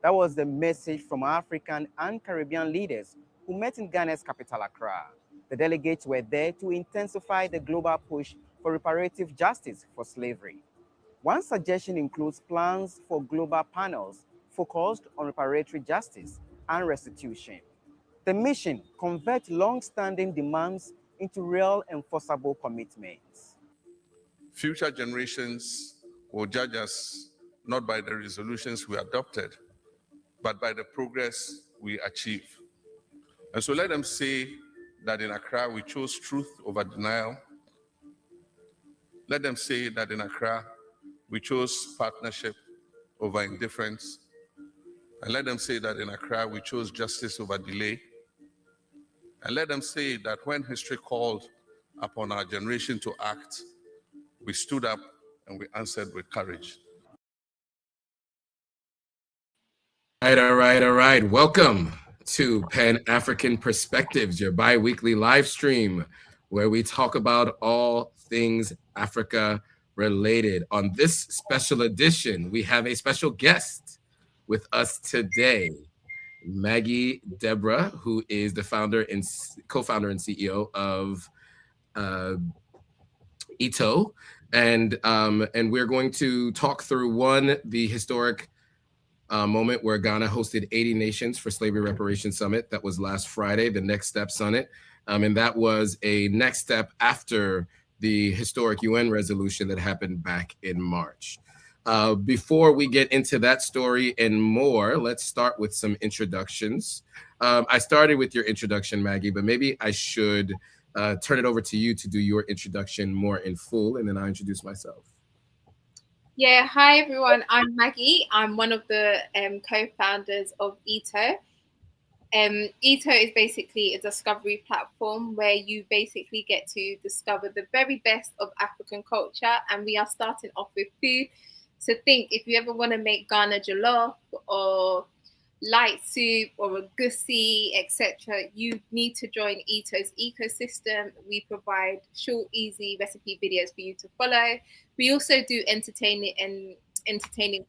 That was the message from African and Caribbean leaders who met in Ghana's capital, Accra. The delegates were there to intensify the global push for reparative justice for slavery. One suggestion includes plans for global panels focused on reparatory justice and restitution. The mission converts long-standing demands into real enforceable commitments. Future generations will judge us not by the resolutions we adopted, but by the progress we achieve. And so let them say that in Accra we chose truth over denial. Let them say that in Accra we chose partnership over indifference. And let them say that in Accra we chose justice over delay. And let them say that when history called upon our generation to act, we stood up and we answered with courage. All right. Welcome to Pan-African Perspectives, your bi-weekly live stream where we talk about all things Africa related. On this special edition, we have a special guest with us today, Maggie Debrah, who is the founder and co-founder and CEO of ITO. And we're going to talk through the historic moment where Ghana hosted 80 nations for Slavery Reparations Summit. That was last Friday, the Next Step Summit. And that was a next step after the historic UN resolution that happened back in March. Before we get into that story and more, let's start with some introductions. I started with your introduction, Maggie, but maybe I should turn it over to you to do your introduction more in full, and then I'll introduce myself. Yeah, hi everyone, I'm Maggie. I'm one of the co-founders of ITO. ITO is basically a discovery platform where you basically get to discover the very best of African culture, and we are starting off with food. So think, if you ever want to make Ghana jollof or light soup or a goosey, etc., you need to join ITO's ecosystem. We provide short, easy recipe videos for you to follow. We also do entertaining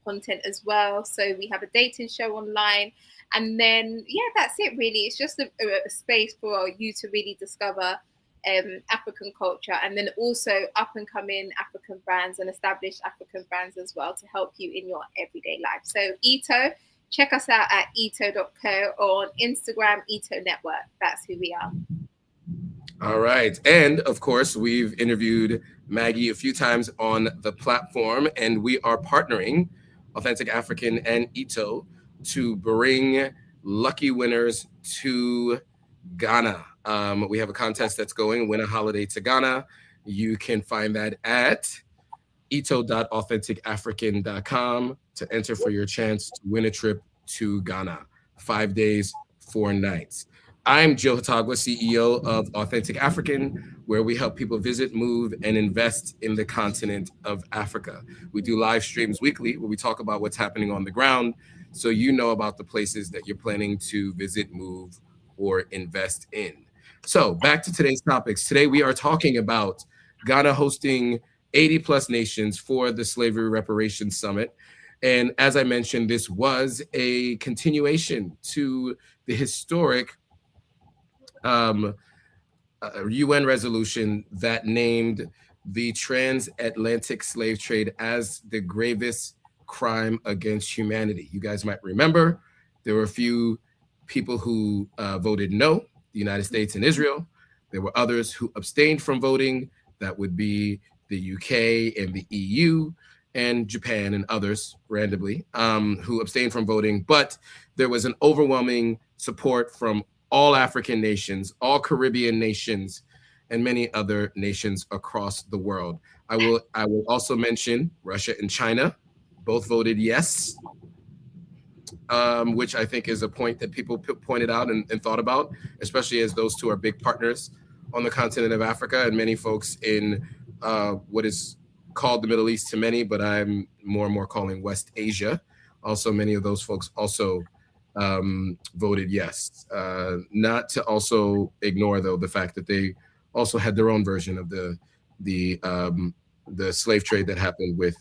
content as well. So we have a dating show online. And then, yeah, that's it really. It's just a space for you to really discover African culture, and then also up and coming African brands and established African brands as well to help you in your everyday life. So ITO, check us out at ito.co or on Instagram, ITO Network. That's who we are. All right. And of course, we've interviewed Maggie a few times on the platform, and we are partnering Authentic African and ITO to bring lucky winners to Ghana. We have a contest that's going, Win a Holiday to Ghana. You can find that at ito.authenticafrican.com to enter for your chance to win a trip to Ghana, 5 days, 4 nights. I'm Joe Hotagua, CEO of Authentic African, where we help people visit, move, and invest in the continent of Africa. We do live streams weekly where we talk about what's happening on the ground, so you know about the places that you're planning to visit, move, or invest in. So back to today's topics. Today we are talking about Ghana hosting 80 plus nations for the Slavery Reparations Summit. And as I mentioned, this was a continuation to the historic UN resolution that named the transatlantic slave trade as the gravest crime against humanity. You guys might remember there were a few people who voted no, the United States and Israel. There were others who abstained from voting. That would be the UK and the EU and Japan and others randomly who abstained from voting. But there was an overwhelming support from all African nations, all Caribbean nations, and many other nations across the world. I will also mention Russia and China both voted yes, which I think is a point that people pointed out and thought about, especially as those two are big partners on the continent of Africa, and many folks in what is called the Middle East to many, but I'm more and more calling West Asia. Also, many of those folks also voted yes. Not to also ignore, though, the fact that they also had their own version of the slave trade that happened with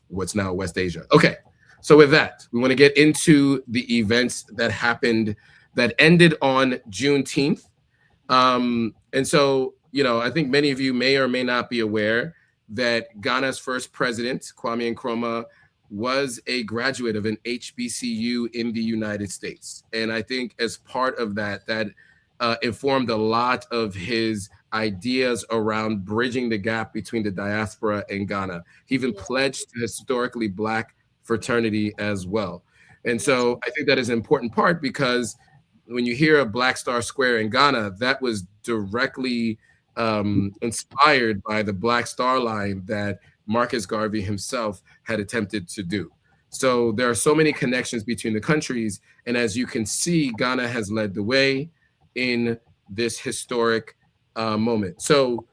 what's now West Asia. Okay, So with that, we want to get into the events that happened that ended on Juneteenth. And so, you know, I think many of you may or may not be aware that Ghana's first president, Kwame Nkrumah, was a graduate of an HBCU in the United States. And I think as part of that, informed a lot of his ideas around bridging the gap between the diaspora and Ghana. He even pledged to historically Black fraternity as well. And so I think that is an important part, because when you hear of Black Star Square in Ghana, that was directly inspired by the Black Star Line that Marcus Garvey himself had attempted to do. So there are so many connections between the countries. And as you can see, Ghana has led the way in this historic moment. So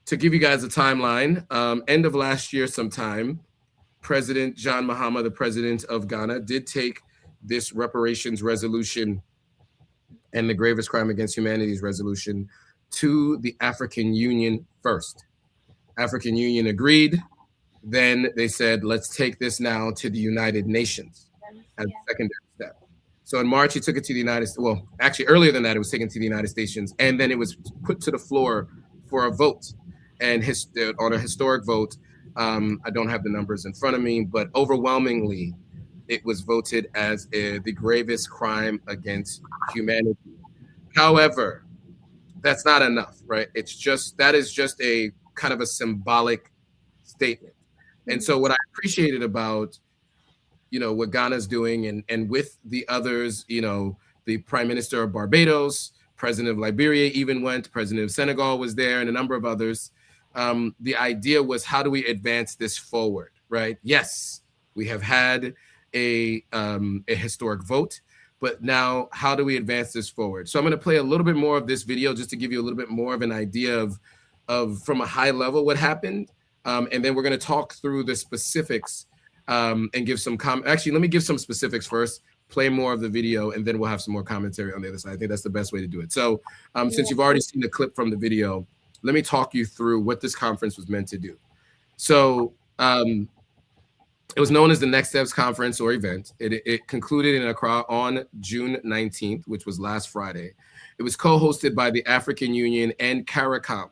to give you guys a timeline, end of last year sometime, President John Mahama, the president of Ghana, did take this reparations resolution and the gravest crime against humanity's resolution to the African Union first. African Union agreed. Then they said, let's take this now to the United Nations as a secondary step. So in March, he took it to the United States. Well, actually earlier than that, it was taken to the United Nations, and then it was put to the floor for a vote. And on a historic vote, I don't have the numbers in front of me, but overwhelmingly, it was voted as the gravest crime against humanity. However, that's not enough, right? That is just a kind of a symbolic statement. And so what I appreciated about, you know, what Ghana's doing and with the others, you know, the Prime Minister of Barbados, President of Liberia even went, President of Senegal was there, and a number of others. The idea was, how do we advance this forward, right? Yes, we have had a historic vote, but now how do we advance this forward? So I'm going to play a little bit more of this video just to give you a little bit more of an idea of from a high level what happened. And then we're going to talk through the specifics and give some actually, let me give some specifics first, play more of the video, and then we'll have some more commentary on the other side. I think that's the best way to do it. So since you've already seen the clip from the video, let me talk you through what this conference was meant to do. So it was known as the Next Steps Conference or event. It concluded in Accra on June 19th, which was last Friday. It was co-hosted by the African Union and CARICOM,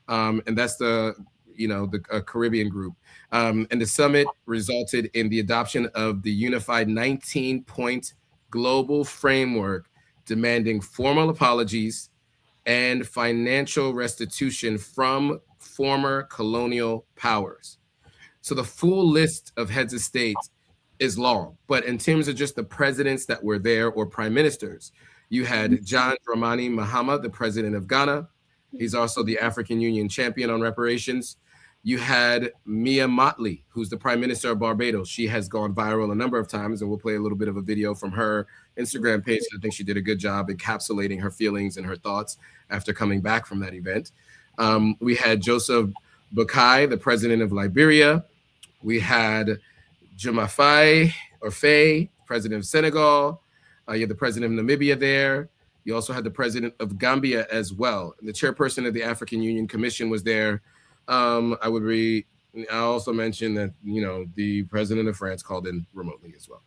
and that's the Caribbean group. And the summit resulted in the adoption of the unified 19-point global framework demanding formal apologies and financial restitution from former colonial powers. So the full list of heads of state is long, but in terms of just the presidents that were there or prime ministers, you had John Dramani Mahama, the president of Ghana. He's also the African Union champion on reparations. You had Mia Mottley, who's the prime minister of Barbados. She has gone viral a number of times, and we'll play a little bit of a video from her Instagram page. I think she did a good job encapsulating her feelings and her thoughts after coming back from that event. We had Joseph Boakai, the president of Liberia. We had Faye, president of Senegal. You had the president of Namibia there. You also had the president of Gambia as well. And the chairperson of the African Union Commission was there. I also mentioned that, you know, the president of France called in remotely as well.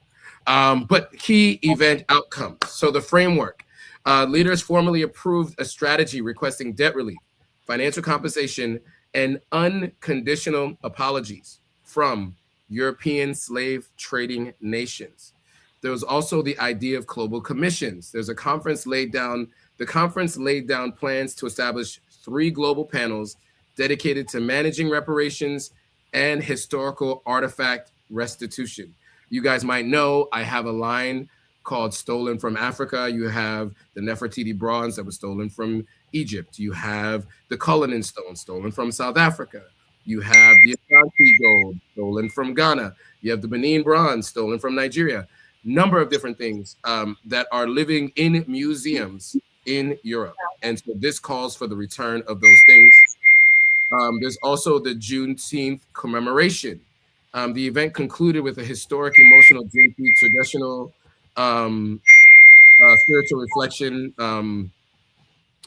But key event outcomes. So the framework, leaders formally approved a strategy requesting debt relief, financial compensation, and unconditional apologies from European slave trading nations. There was also the idea of global commissions. The conference laid down plans to establish 3 global panels dedicated to managing reparations and historical artifact restitution. You guys might know I have a line called Stolen from Africa. You have the Nefertiti bronze that was stolen from Egypt. You have the Cullinan stone stolen from South Africa. You have the Ashanti gold stolen from Ghana. You have the Benin bronze stolen from Nigeria. Number of different things that are living in museums in Europe. And so this calls for the return of those things. There's also the Juneteenth commemoration. The event concluded with a historic, emotional Juneteenth traditional spiritual reflection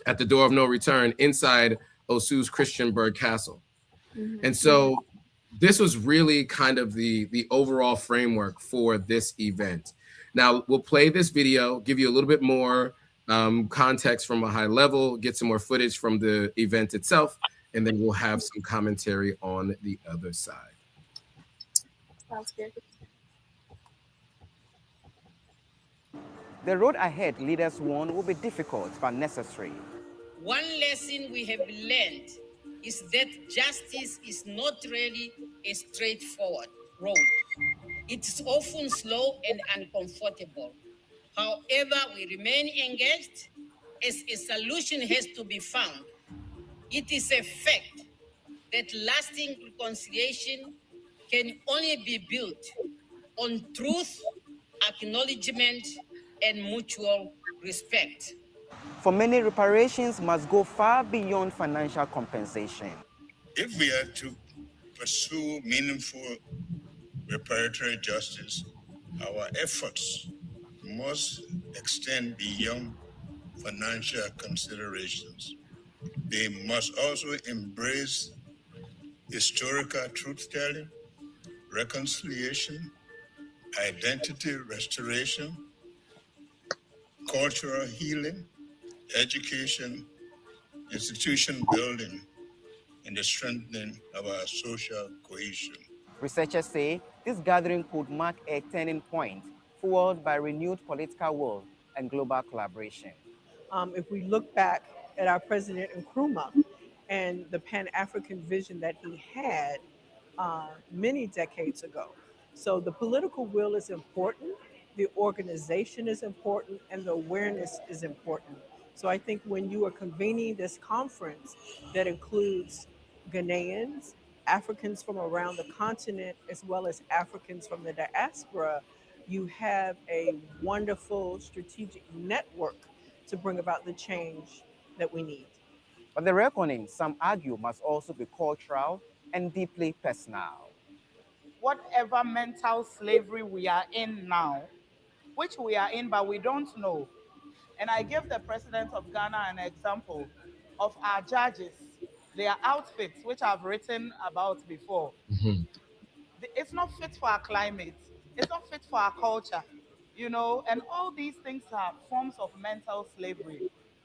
at the door of no return inside Osu's Christiansburg Castle. And so this was really kind of the overall framework for this event. Now, we'll play this video, give you a little bit more context from a high level, get some more footage from the event itself, and then we'll have some commentary on the other side. Sounds good. The road ahead leaders warn will be difficult but necessary. One lesson we have learned is that justice is not really a straightforward road. It is often slow and uncomfortable. However, we remain engaged as a solution has to be found. It is a fact that lasting reconciliation can only be built on truth, acknowledgement, and mutual respect. For many, reparations must go far beyond financial compensation. If we are to pursue meaningful reparatory justice, our efforts must extend beyond financial considerations. They must also embrace historical truth-telling, reconciliation, identity restoration, cultural healing, education, institution building, and the strengthening of our social cohesion. Researchers say this gathering could mark a turning point fueled by renewed political will and global collaboration. If we look back at our President Nkrumah and the Pan-African vision that he had many decades ago. So the political will is important, the organization is important, and the awareness is important. So I think when you are convening this conference that includes Ghanaians, Africans from around the continent, as well as Africans from the diaspora, you have a wonderful strategic network to bring about the change that we need. But the reckoning, some argue, must also be cultural and deeply personal. Whatever mental slavery we are in now, which we are in, but we don't know. And I give the president of Ghana an example of our judges, their outfits, which I've written about before. It's not fit for our climate. It's not fit for our culture, you know, and all these things are forms of mental slavery.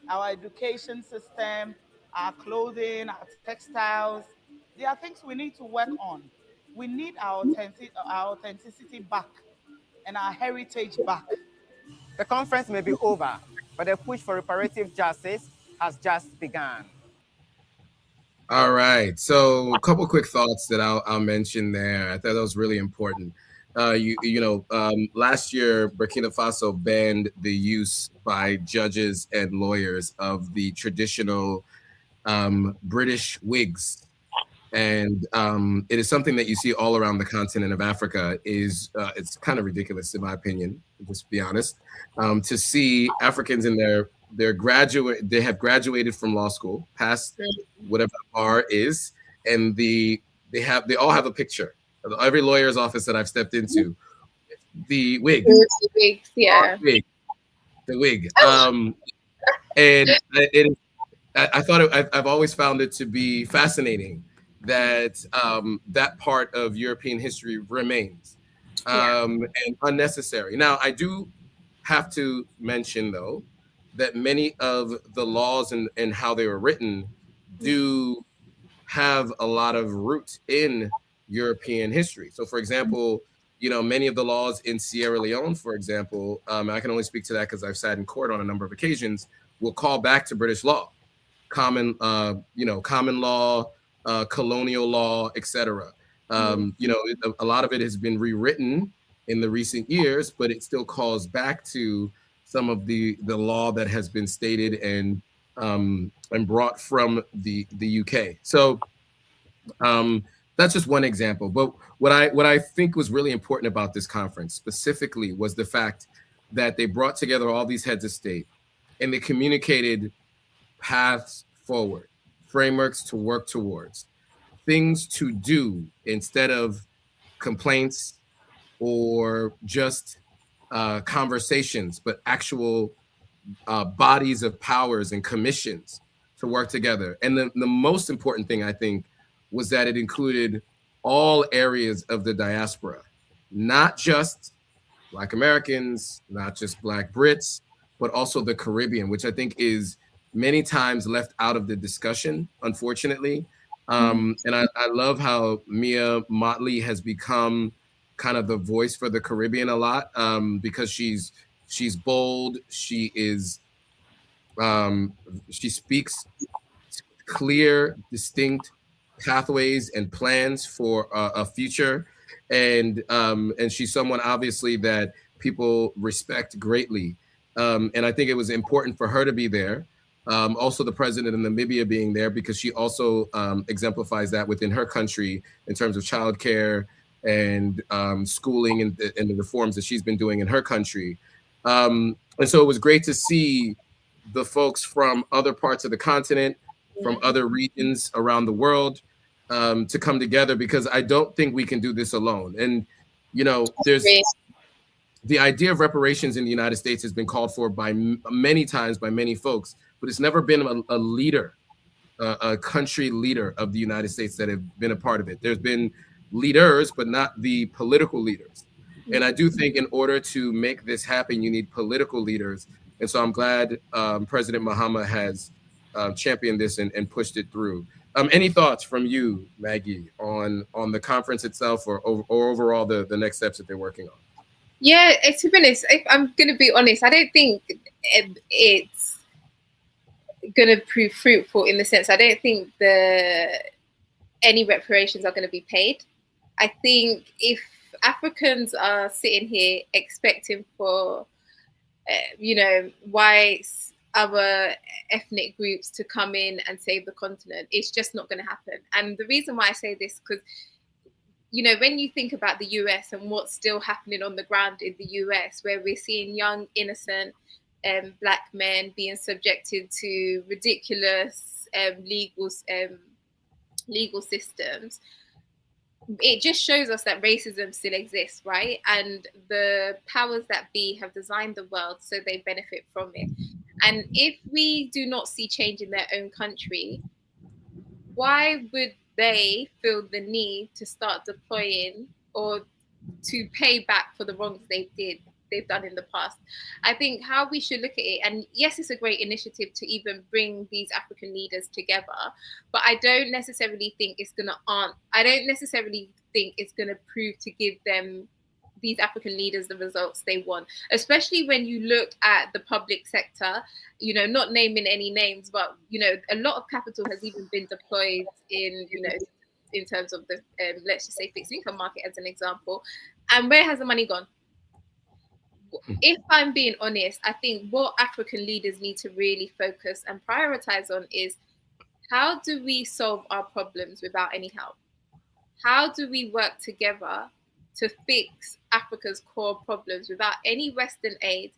Our education system, our clothing, our textiles, they are things we need to work on. We need our authenticity back and our heritage back. The conference may be over, but the push for reparative justice has just begun. All right, so a couple quick thoughts that I'll mention there. I thought that was really important. Last year, Burkina Faso banned the use by judges and lawyers of the traditional British wigs. And it is something that you see all around the continent of Africa. It's kind of ridiculous, in my opinion, just to be honest, to see Africans in they have graduated from law school, passed whatever the bar is, and they all have a picture. Every lawyer's office that I've stepped into, the wig. The wigs, yeah. The wig. And I've always found it to be fascinating that that part of European history remains and unnecessary. Now, I do have to mention, though, that many of the laws and how they were written do have a lot of roots in European history. So, for example, many of the laws in Sierra Leone, for example, I can only speak to that because I've sat in court on a number of occasions, will call back to British law, common law, colonial law, etc. A lot of it has been rewritten in the recent years, but it still calls back to some of the law that has been stated and brought from the UK. So that's just one example. But what I think was really important about this conference specifically was the fact that they brought together all these heads of state and they communicated paths forward, frameworks to work towards, things to do instead of complaints or just conversations, but actual bodies of powers and commissions to work together. And the most important thing, I think, was that it included all areas of the diaspora, not just Black Americans, not just Black Brits, but also the Caribbean, which I think is many times left out of the discussion, unfortunately. And I love how Mia Mottley has become kind of the voice for the Caribbean a lot, because she's bold. She is she speaks clear, distinct pathways and plans for a future, and she's someone obviously that people respect greatly. And I think it was important for her to be there. Also, the president of Namibia being there, because she also exemplifies that within her country in terms of childcare and schooling and the reforms that she's been doing in her country. And so it was great to see the folks from other parts of the continent, from other regions around the world, to come together, because I don't think we can do this alone. And, you know, there's the idea of reparations in the United States has been called for by many times by many folks, but it's never been a leader, a country leader of the United States that have been a part of it. There's been leaders, but not the political leaders. And I do think in order to make this happen, you need political leaders. And so I'm glad President Mahama has championed this and pushed it through. Any thoughts from you, Maggie, on the conference itself, or overall the next steps that they're working on? Yeah, to be honest, if I'm going to be honest, I don't think it's going to prove fruitful, in the sense I don't think any reparations are going to be paid. I think if Africans are sitting here expecting for, whites, other ethnic groups to come in and save the continent, it's just not going to happen. And the reason why I say this, because, when you think about the US and what's still happening on the ground in the US, where we're seeing young, innocent Black men being subjected to ridiculous legal systems, it just shows us that racism still exists, right? And the powers that be have designed the world so they benefit from it. And if we do not see change in their own country, why would they feel the need to start deploying or to pay back for the wrongs they've done in the past? I think how we should look at it, and yes, it's a great initiative to even bring these African leaders together, but I don't necessarily think it's going to prove to give them, these African leaders, the results they want, especially when you look at the public sector, not naming any names, but, a lot of capital has even been deployed in terms of the, let's just say, fixed income market as an example. And where has the money gone? If I'm being honest, I think what African leaders need to really focus and prioritize on is, how do we solve our problems without any help? How do we work together to fix Africa's core problems without any Western aid?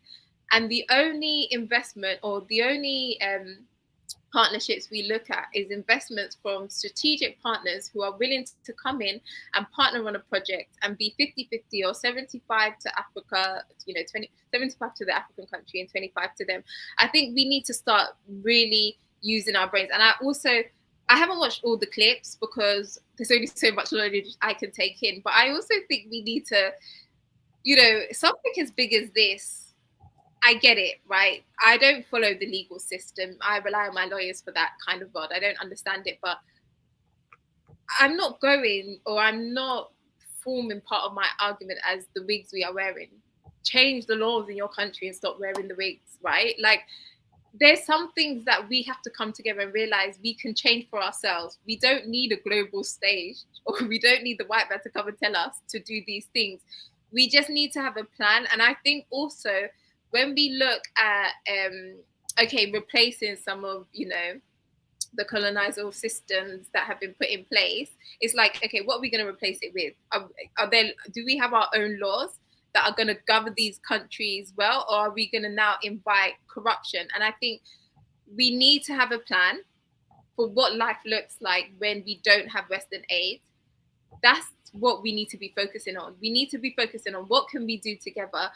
And the only investment, or the only partnerships we look at, is investments from strategic partners who are willing to come in and partner on a project and be 50-50 or 75 to Africa, 75 to the African country and 25 to them. I think we need to start really using our brains. And I haven't watched all the clips because there's only so much knowledge I can take in. But I also think we need to, something as big as this, I get it, right? I don't follow the legal system. I rely on my lawyers for that kind of world. I don't understand it, but I'm not forming part of my argument as the wigs we are wearing. Change the laws in your country and stop wearing the wigs, right? Like, there's some things that we have to come together and realize we can change for ourselves. We don't need a global stage, or we don't need the white man to come and tell us to do these things. We just need to have a plan. And I think also when we look at, replacing some of, the colonial systems that have been put in place, it's like, okay, what are we going to replace it with? Do we have our own laws that are going to govern these countries well, or are we going to now invite corruption? And I think we need to have a plan for what life looks like when we don't have Western aid. That's what we need to be focusing on. We need to be focusing on what can we do together.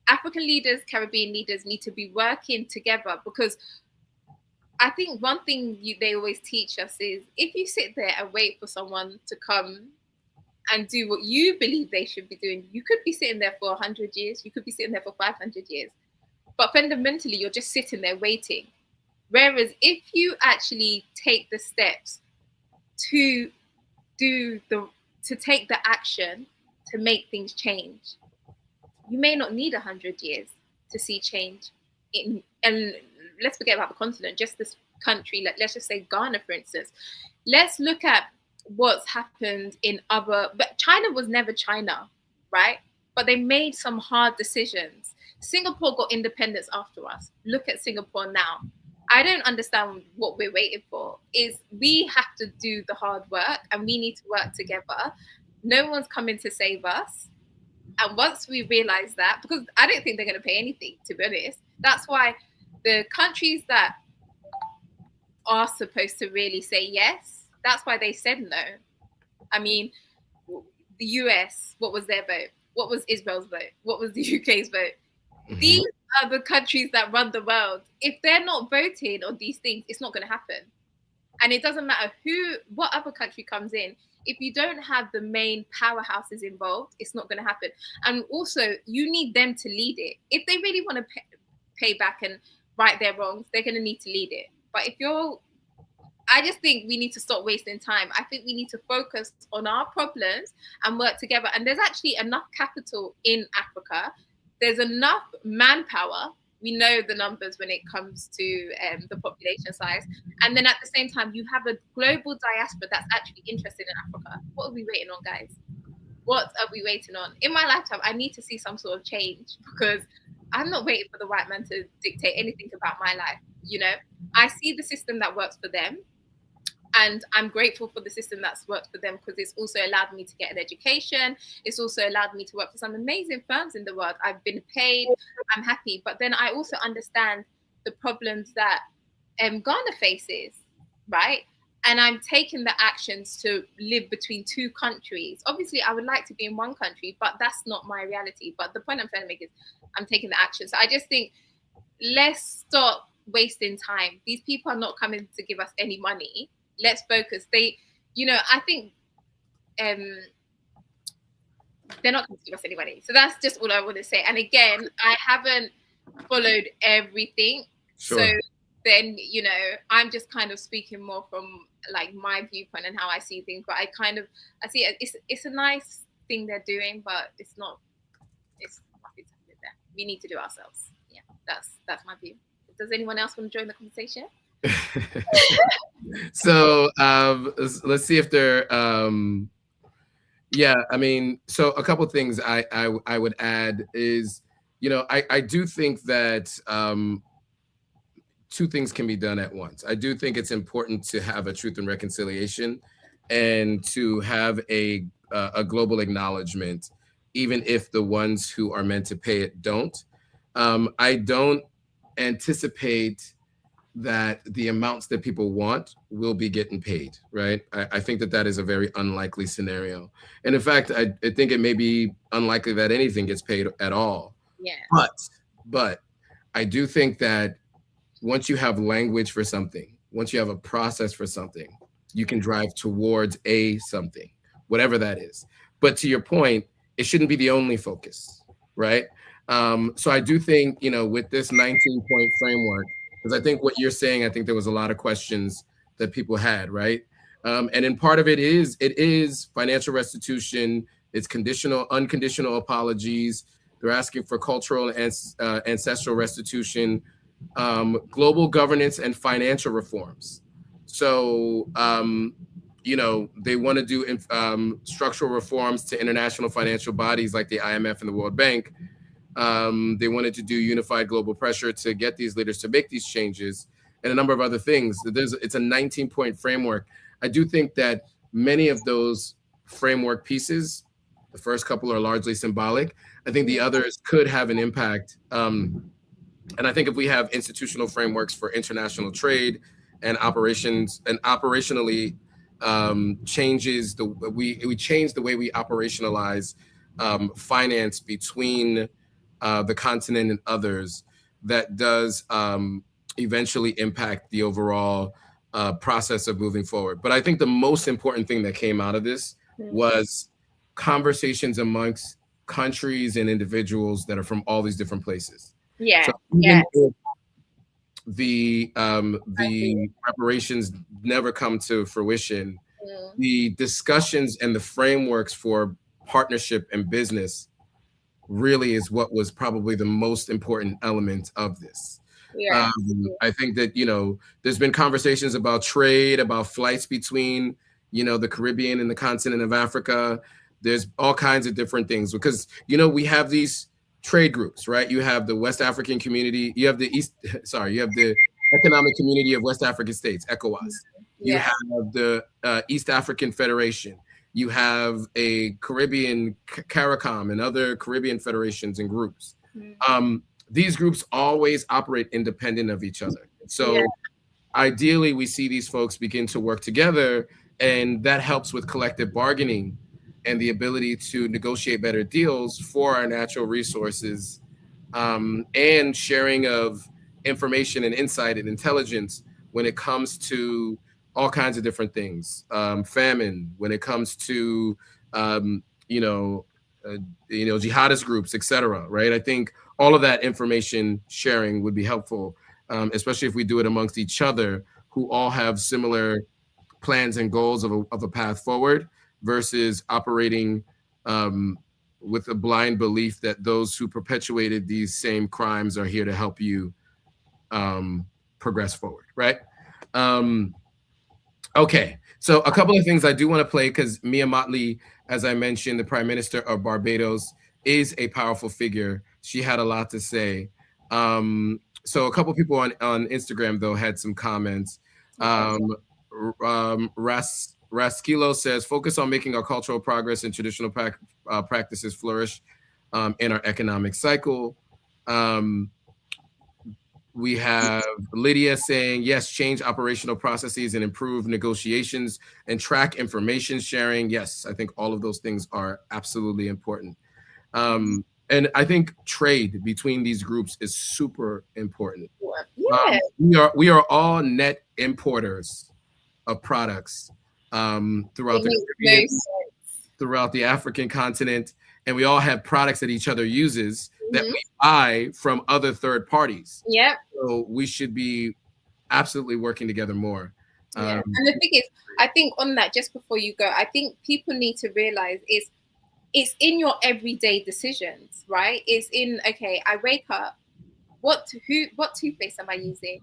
African leaders, Caribbean leaders need to be working together, because I think one thing they always teach us is, if you sit there and wait for someone to come and do what you believe they should be doing, you could be sitting there for 100 years, you could be sitting there for 500 years, but fundamentally you're just sitting there waiting. Whereas if you actually take the steps to take the action to make things change, you may not need 100 years to see change. And let's forget about the continent, just this country, let's just say Ghana, for instance. Let's look at what's happened in but China was never China, right? But they made some hard decisions. Singapore got independence after us. Look at Singapore now. I don't understand what we're waiting for. Is we have to do the hard work and we need to work together. No one's coming to save us. And once we realize that, because I don't think they're going to pay anything, to be honest, that's why the countries that are supposed to really say yes, that's why they said no. I mean, the US, what was their vote? What was Israel's vote? What was the UK's vote? Mm-hmm. These are the countries that run the world. If they're not voting on these things, it's not going to happen. And it doesn't matter what other country comes in. If you don't have the main powerhouses involved, it's not going to happen. And also, you need them to lead it. If they really want to pay back and right their wrongs, they're going to need to lead it. But I just think we need to stop wasting time. I think we need to focus on our problems and work together. And there's actually enough capital in Africa. There's enough manpower. We know the numbers when it comes to the population size. And then at the same time, you have a global diaspora that's actually interested in Africa. What are we waiting on, guys? What are we waiting on? In my lifetime, I need to see some sort of change because I'm not waiting for the white man to dictate anything about my life. You know, I see the system that works for them. And I'm grateful for the system that's worked for them because it's also allowed me to get an education. It's also allowed me to work for some amazing firms in the world. I've been paid. I'm happy. But then I also understand the problems that Ghana faces, right? And I'm taking the actions to live between two countries. Obviously, I would like to be in one country, but that's not my reality. But the point I'm trying to make is I'm taking the action. So I just think let's stop wasting time. These people are not coming to give us any money. Let's focus. I think they're not going to give us any money. So that's just all I want to say. And again, I haven't followed everything. Sure. So then, I'm just kind of speaking more from like my viewpoint and how I see things. But I see it's a nice thing they're doing, but it's nothing there. We need to do ourselves. Yeah, that's my view. Does anyone else want to join the conversation? So let's see if there so a couple of things I would add is I do think that two things can be done at once. I do think it's important to have a truth and reconciliation and to have a global acknowledgement, even if the ones who are meant to pay it don't. I don't anticipate that the amounts that people want will be getting paid, right? I think that is a very unlikely scenario. And in fact, I think it may be unlikely that anything gets paid at all. Yeah. But I do think that once you have language for something, once you have a process for something, you can drive towards something, whatever that is. But to your point, it shouldn't be the only focus, right? So I do think, with this 19-point framework, because I think what you're saying, I think there was a lot of questions that people had, right? And in part of it is financial restitution. It's unconditional apologies. They're asking for cultural and ancestral restitution, global governance and financial reforms. So, they want to do structural reforms to international financial bodies like the IMF and the World Bank. They wanted to do unified global pressure to get these leaders to make these changes and a number of other things. It's a 19-point framework. I do think that many of those framework pieces, the first couple are largely symbolic. I think the others could have an impact. And I think if we have institutional frameworks for international trade and operations and operationally changes we change the way we operationalize finance between the continent and others, that does eventually impact the overall process of moving forward. But I think the most important thing that came out of this was conversations amongst countries and individuals that are from all these different places. Yeah. So even if the reparations never come to fruition, the discussions and the frameworks for partnership and business really is what was probably the most important element of this. Yeah. I think that, you know, there's been conversations about trade, about flights between, you know, the Caribbean and the continent of Africa. There's all kinds of different things because, you know, we have these trade groups, right? You have the West African community, you have the you have the Economic Community of West African States, ECOWAS. You have the East African Federation. You have a Caribbean CARICOM and other Caribbean federations and groups. These groups always operate independent of each other. So ideally, we see these folks begin to work together, and that helps with collective bargaining and the ability to negotiate better deals for our natural resources, and sharing of information and insight and intelligence when it comes to all kinds of different things, famine, when it comes to jihadist groups, etc. Right? I think all of that information sharing would be helpful, especially if we do it amongst each other who all have similar plans and goals of a path forward, versus operating with a blind belief that those who perpetuated these same crimes are here to help you progress forward, right? Okay, so a couple of things I do want to play, because Mia Mottley, as I mentioned, the Prime Minister of Barbados, is a powerful figure. She had a lot to say. So a couple of people on Instagram, though, had some comments. Raskilo says, focus on making our cultural progress and traditional practices flourish in our economic cycle. We have Lydia saying, yes, change operational processes and improve negotiations and track information sharing. Yes, I think all of those things are absolutely important. And I think trade between these groups is super important. We are all net importers of products throughout the Caribbean, throughout the African continent, and we all have products that each other uses that we buy from other third parties. So we should be absolutely working together more. And the thing is, I think on that, just before you go, I think people need to realize it's in your everyday decisions, right? It's in, okay, I wake up, what toothpaste am I using?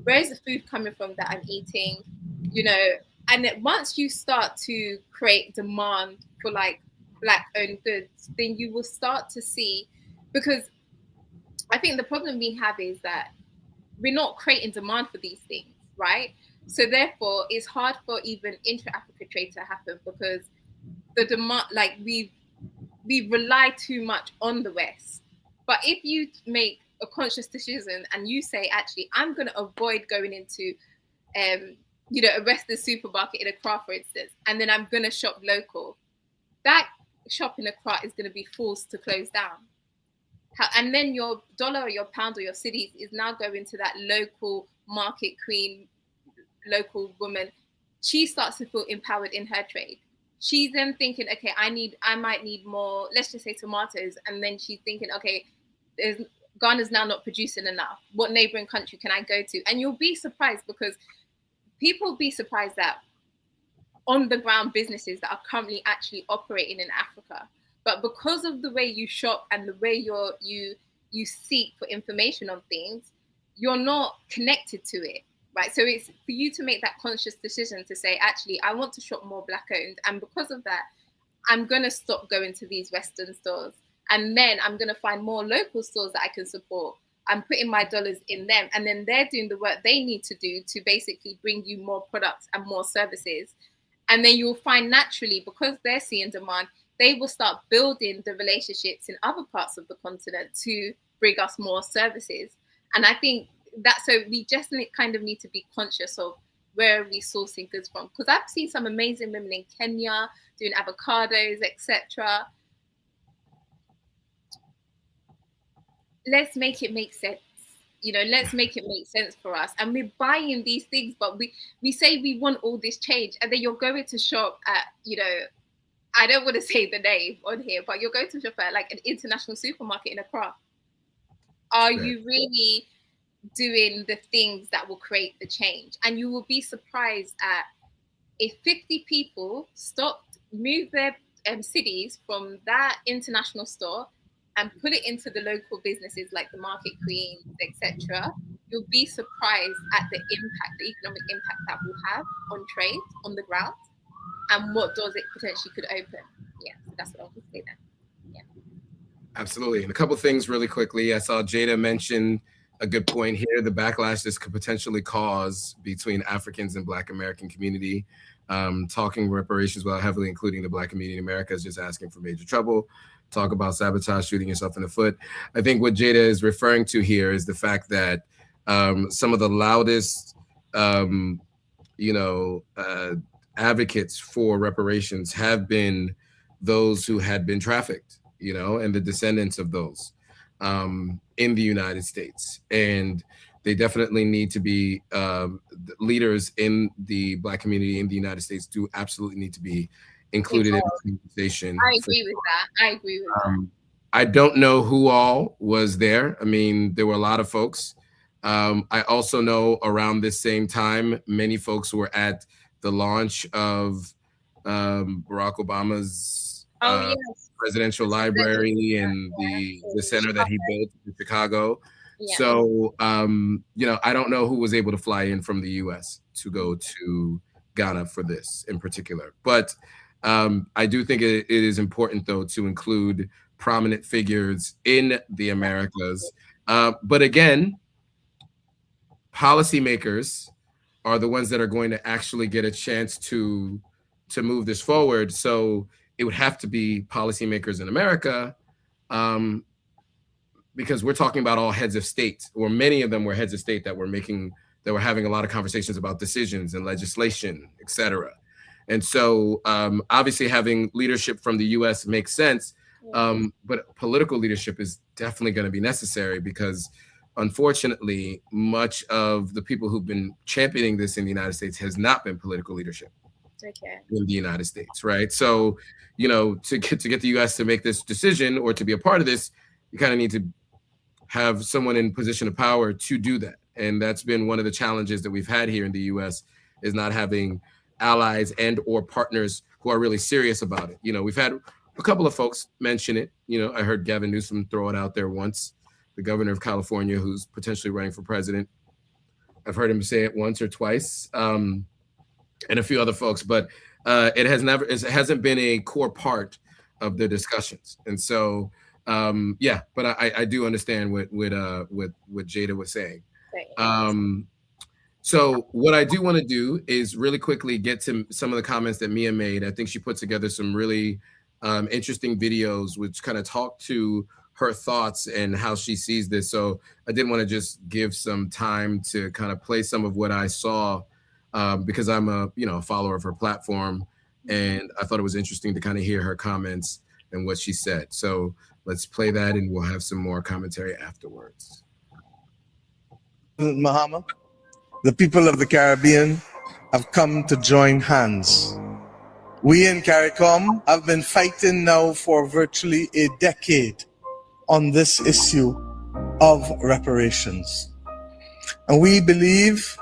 Where is the food coming from that I'm eating? You know, and once you start to create demand for like Black-owned goods, then you will start to see, because I think the problem we have is that we're not creating demand for these things, right? So therefore, it's hard for even intra-Africa trade to happen, because the demand, like we rely too much on the West. But if you make a conscious decision and you say, actually, I'm going to avoid going into, a Western supermarket in Accra, for instance, and then I'm going to shop local, that shop in Accra is going to be forced to close down. And then your dollar or your pound or your cities is now going to that local market queen, local woman. She starts to feel empowered in her trade. She's then thinking, okay, I might need more, let's just say tomatoes. And then she's thinking, okay, Ghana's now not producing enough. What neighboring country can I go to? And you'll be surprised, because people will be surprised that on the ground businesses that are currently actually operating in Africa, but because of the way you shop and the way you seek for information on things, you're not connected to it, right? So it's for you to make that conscious decision to say, actually, I want to shop more Black-owned, and because of that, I'm going to stop going to these Western stores, and then I'm going to find more local stores that I can support. I'm putting my dollars in them, and then they're doing the work they need to do to basically bring you more products and more services. And then you'll find naturally, because they're seeing demand, they will start building the relationships in other parts of the continent to bring us more services. And I think that, so we just kind of need to be conscious of where are we sourcing goods from. Because I've seen some amazing women in Kenya doing avocados, etc. Let's make it make sense. Let's make it make sense for us. And we're buying these things, but we say we want all this change, and then you're going to shop at, I don't want to say the name on here, but you're going to shop at like an international supermarket in Accra. Are you really doing the things that will create the change? And you will be surprised at if 50 people move their cities from that international store and put it into the local businesses like the Market Queens, etc. You'll be surprised at the impact, the economic impact that will have on trade on the ground and what doors it potentially could open. Yeah, so that's what I would say there. Yeah. Absolutely. And a couple of things really quickly. I saw Jada mention a good point here, the backlash this could potentially cause between Africans and Black American community. Talking reparations while heavily including the Black community in America is just asking for major trouble. Talk about sabotage, shooting yourself in the foot. I think what Jada is referring to here is the fact that some of the loudest, advocates for reparations have been those who had been trafficked, and the descendants of those in the United States. And they definitely need to be leaders in the Black community in the United States do absolutely need to be included in the conversation. I agree with that. I don't know who all was there. I mean, there were a lot of folks. I also know around this same time, many folks were at the launch of Barack Obama's presidential library and the center that he built in Chicago. Yeah. So, I don't know who was able to fly in from the U.S. to go to Ghana for this in particular. But I do think it is important, though, to include prominent figures in the Americas. But again, policymakers are the ones that are going to actually get a chance to move this forward. So it would have to be policymakers in America, because we're talking about all heads of state, or many of them were heads of state that were having a lot of conversations about decisions and legislation, et cetera. And so obviously having leadership from the US makes sense, but political leadership is definitely going to be necessary because unfortunately, much of the people who've been championing this in the United States has not been political leadership in the United States, right? So, to get the US to make this decision or to be a part of this, you kind of need to have someone in position of power to do that. And that's been one of the challenges that we've had here in the US is not having allies and or partners who are really serious about it. We've had a couple of folks mention it. I heard Gavin Newsom throw it out there once, the governor of California, who's potentially running for president. I've heard him say it once or twice, and a few other folks, but it hasn't been a core part of the discussions. And so, but I do understand what Jada was saying. So what I do want to do is really quickly get to some of the comments that Mia made. I think she put together some really interesting videos which kind of talk to her thoughts and how she sees this. So I did want to just give some time to kind of play some of what I saw because I'm a follower of her platform, and I thought it was interesting to kind of hear her comments and what she said. So let's play that and we'll have some more commentary afterwards. Mahama, the people of the Caribbean have come to join hands. We in CARICOM have been fighting now for virtually a decade on this issue of reparations. And we believe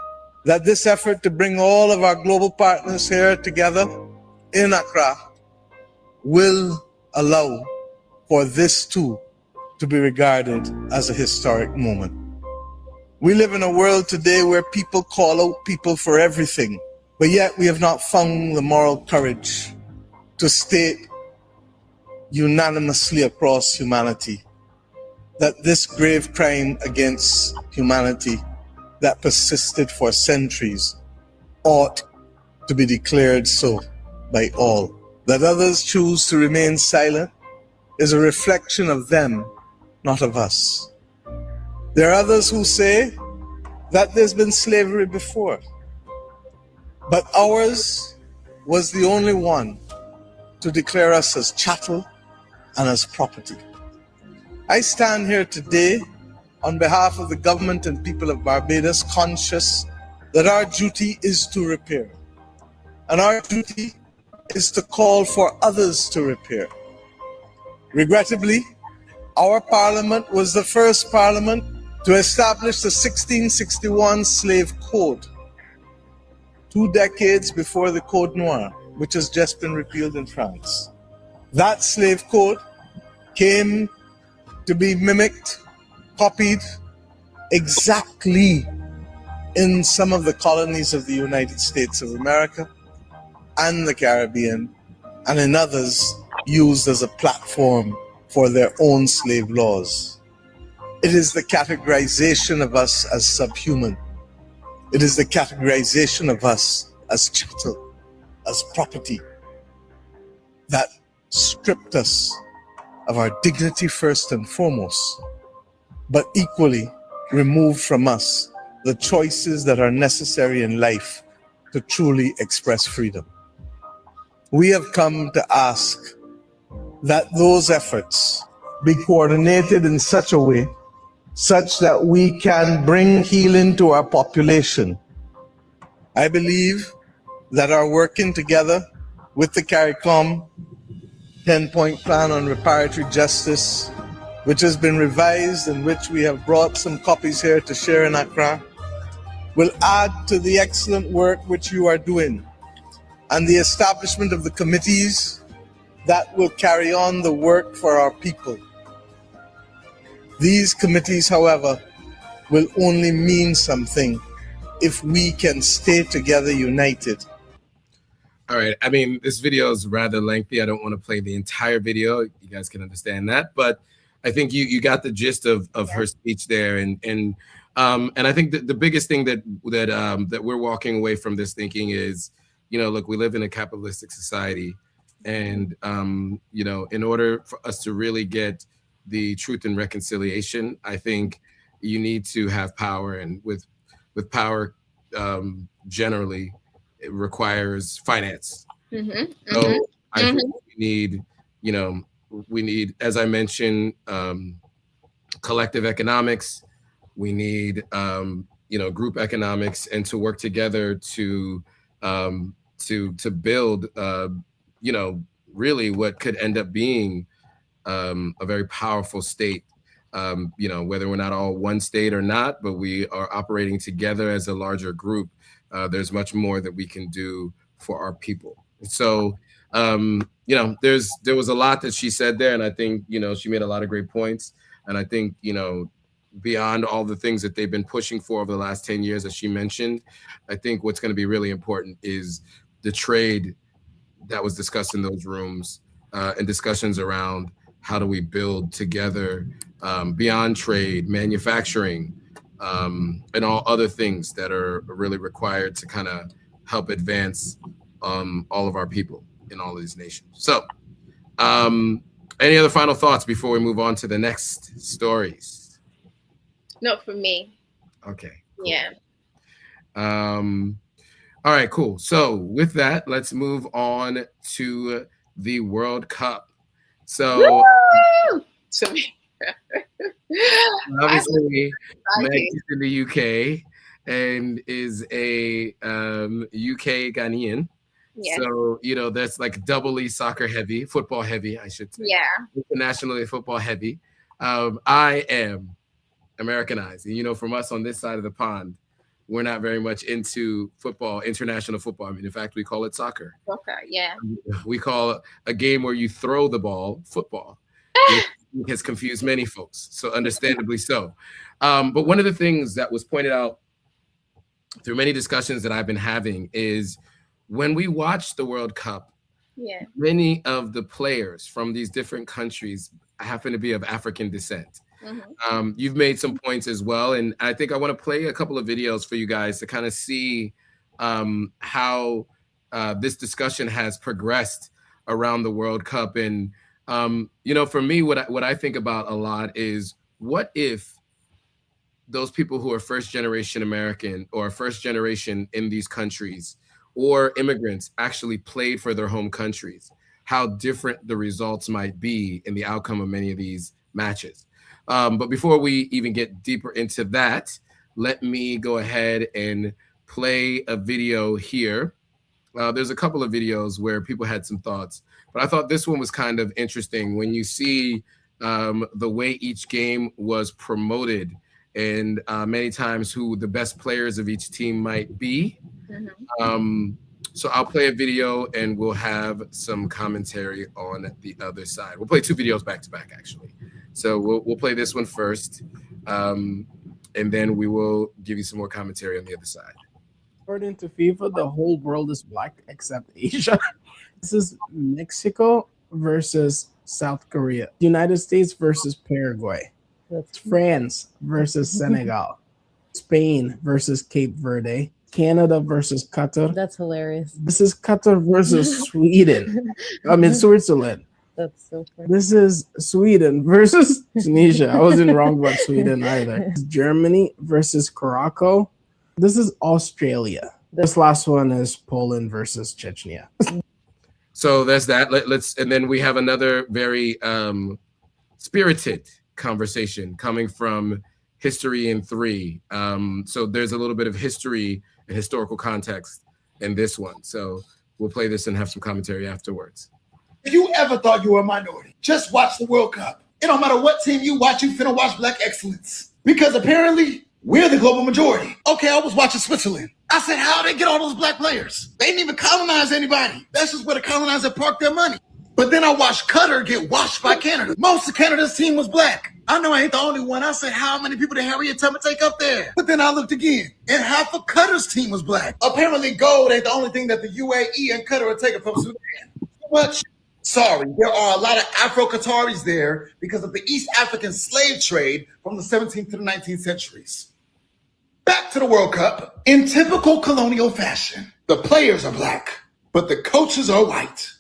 that this effort to bring all of our global partners here together in Accra will allow for this too to be regarded as a historic moment. We live in a world today where people call out people for everything, but yet we have not found the moral courage to state unanimously across humanity that this grave crime against humanity that persisted for centuries ought to be declared so by all. That others choose to remain silent is a reflection of them, not of us. There are others who say that there's been slavery before, but ours was the only one to declare us as chattel and as property. I stand here today on behalf of the government and people of Barbados, conscious that our duty is to repair. And our duty is to call for others to repair. Regrettably, our parliament was the first parliament to establish the 1661 Slave Code, 2 decades before the Code Noir, which has just been repealed in France. That slave code came to be mimicked, copied exactly in some of the colonies of the United States of America and the Caribbean, and in others used as a platform for their own slave laws. It is the categorization of us as subhuman. It is the categorization of us as chattel, as property, that stripped us of our dignity first and foremost, but equally removed from us the choices that are necessary in life to truly express freedom. We have come to ask that those efforts be coordinated in such a way such that we can bring healing to our population. I believe that our working together with the CARICOM 10-point plan on reparatory justice, which has been revised and which we have brought some copies here to share in Accra, will add to the excellent work which you are doing and the establishment of the committees that will carry on the work for our people. These committees, however, will only mean something if we can stay together united. All right. I mean, this video is rather lengthy. I don't want to play the entire video. You guys can understand that, but I think you got the gist of her speech there, and I think the biggest thing that we're walking away from this thinking is, look, we live in a capitalistic society, and in order for us to really get the truth and reconciliation, I think you need to have power, and with power, generally, it requires finance. So I think we need, as I mentioned, collective economics. We need, group economics, and to work together to build, really what could end up being a very powerful state. Whether we're not all one state or not, but we are operating together as a larger group. There's much more that we can do for our people. So, there was a lot that she said there, and I think, she made a lot of great points. And I think, beyond all the things that they've been pushing for over the last 10 years, as she mentioned, I think what's going to be really important is the trade that was discussed in those rooms, and discussions around how do we build together beyond trade, manufacturing, and all other things that are really required to kind of help advance all of our people in all of these nations. So, any other final thoughts before we move on to the next stories? Not from me. Okay. Cool. Yeah. All right, cool. So with that, let's move on to the World Cup. So, obviously, Meg is in the UK and is a UK Ghanaian. Yeah. So, that's like doubly soccer heavy, football heavy, I should say. Yeah. Internationally football heavy. I am Americanized. And, from us on this side of the pond, we're not very much into football, international football. I mean, in fact, we call it soccer. Soccer, yeah. We call a game where you throw the ball football. Which has confused many folks, so understandably so. But one of the things that was pointed out through many discussions that I've been having is when we watch the World Cup, many of the players from these different countries happen to be of African descent. You've made some points as well, and I think I want to play a couple of videos for you guys to kind of see how this discussion has progressed around the World Cup. And for me, what I think about a lot is, what if those people who are first generation American or first generation in these countries or immigrants actually played for their home countries, how different the results might be in the outcome of many of these matches. But before we even get deeper into that, let me go ahead and play a video here There's a couple of videos where people had some thoughts, but I thought this one was kind of interesting when you see the way each game was promoted and many times who the best players of each team might be. So I'll play a video and we'll have some commentary on the other side. We'll play two videos back to back, actually. So we'll play this one first, and then we will give you some more commentary on the other side. According to FIFA, the whole world is black except Asia. This is Mexico versus South Korea. United States versus Paraguay. That's France versus Senegal. Spain versus Cape Verde. Canada versus Qatar. That's hilarious. This is Qatar versus Sweden. I mean, Switzerland. That's so funny. This is Sweden versus Tunisia. I wasn't wrong about Sweden either. Germany versus Morocco. This is Australia. This last one is Poland versus Chechnya. So there's that. And then we have another very spirited conversation coming from History in 3. So there's a little bit of history and historical context in this one. So we'll play this and have some commentary afterwards. If you ever thought you were a minority, just watch the World Cup. It don't matter what team you watch, you finna watch black excellence. Because apparently, we're the global majority. Okay, I was watching Switzerland. I said, how'd they get all those black players? They didn't even colonize anybody. That's just where the colonizer parked their money. But then I watched Qatar get washed by Canada. Most of Canada's team was black. I know I ain't the only one. I said, how many people did Harriet Tubman take up there? But then I looked again, and half of Qatar's team was black. Apparently, gold ain't the only thing that the UAE and Qatar are taking from Sudan. Too much. Sorry, there are a lot of Afro-Qataris there because of the East African slave trade from the 17th to the 19th centuries. Back to the World Cup. In typical colonial fashion, the players are black, but the coaches are white.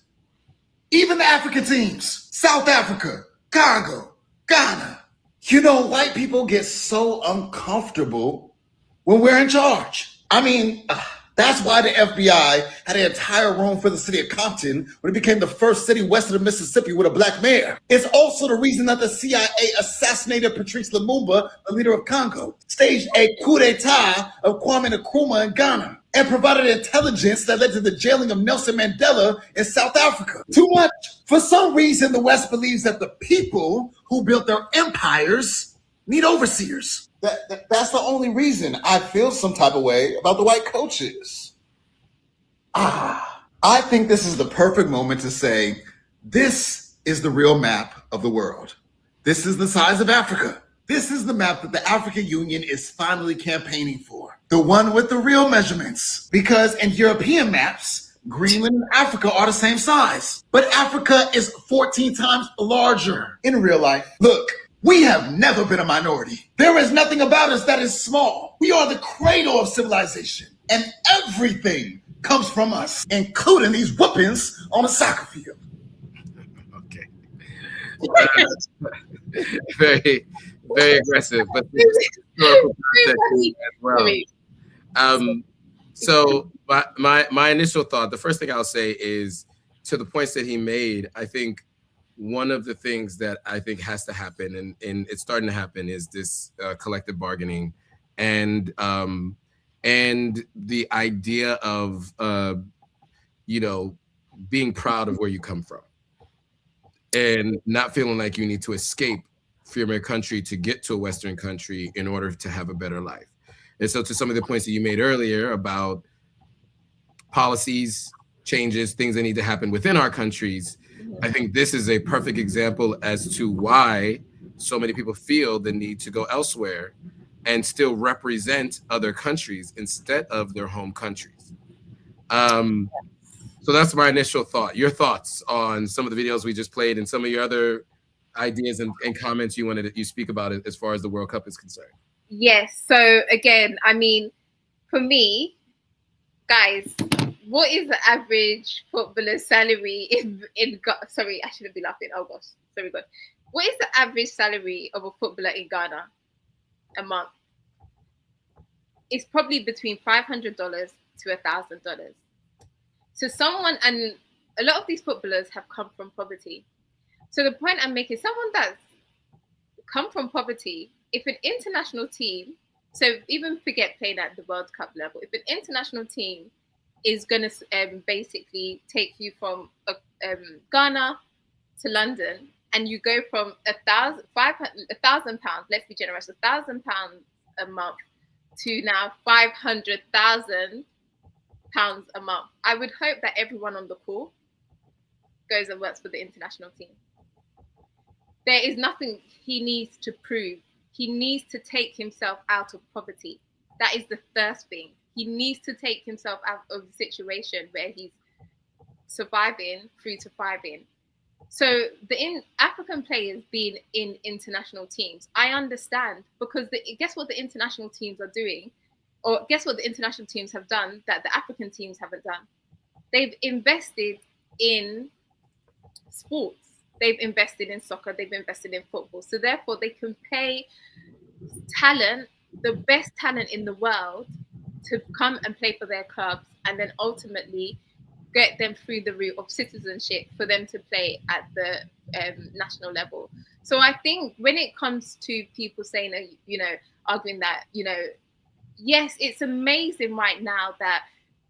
Even the African teams, South Africa, Congo, Ghana. You know, white people get so uncomfortable when we're in charge. I mean, that's why the FBI had an entire room for the city of Compton when it became the first city west of the Mississippi with a black mayor. It's also the reason that the CIA assassinated Patrice Lumumba, the leader of Congo, staged a coup d'etat of Kwame Nkrumah in Ghana, and provided intelligence that led to the jailing of Nelson Mandela in South Africa. Too much. For some reason, the West believes that the people who built their empires need overseers. That's the only reason I feel some type of way about the white coaches. I think this is the perfect moment to say, this is the real map of the world. This is the size of Africa. This is the map that the African Union is finally campaigning for. The one with the real measurements. Because in European maps, Greenland and Africa are the same size. But Africa is 14 times larger in real life. Look, we have never been a minority. There is nothing about us that is small. We are the cradle of civilization. And everything comes from us, including these whoopings on a soccer field. Okay. Very, very aggressive, but historical context as well. So my initial thought, the first thing I'll say is, to the points that he made, I think one of the things that I think has to happen, and it's starting to happen, is this collective bargaining, and the idea of being proud of where you come from, and not feeling like you need to escape from your country to get to a Western country in order to have a better life. And so, to some of the points that you made earlier about policies, changes, things that need to happen within our countries, I think this is a perfect example as to why so many people feel the need to go elsewhere and still represent other countries instead of their home countries. So that's my initial thought. Your thoughts on some of the videos we just played and some of your other ideas and comments you speak about it as far as the World Cup is concerned. Yes. So again, I mean, for me, guys, what is the average footballer's salary in sorry, I shouldn't be laughing. Oh gosh, sorry, God. What is the average salary of a footballer in Ghana a month? It's probably between $500 to $1,000. So and a lot of these footballers have come from poverty. So the point I'm making, someone that's come from poverty, if an international team, so even forget playing at the World Cup level, if an international team is going to basically take you from Ghana to London, and you go from £1,000, let's be generous, £1,000 a month to now £500,000 a month. I would hope that everyone on the call goes and works for the international team. There is nothing he needs to prove. He needs to take himself out of poverty. That is the first thing. He needs to take himself out of the situation where he's surviving through to thriving. So the African players being in international teams, I understand, because guess what the international teams are doing, or guess what the international teams have done that the African teams haven't done? They've invested in sports. They've invested in soccer. They've invested in football. So therefore, they can pay talent, the best talent in the world, to come and play for their clubs, and then ultimately get them through the route of citizenship for them to play at the national level. So I think when it comes to people saying, arguing that, yes, it's amazing right now that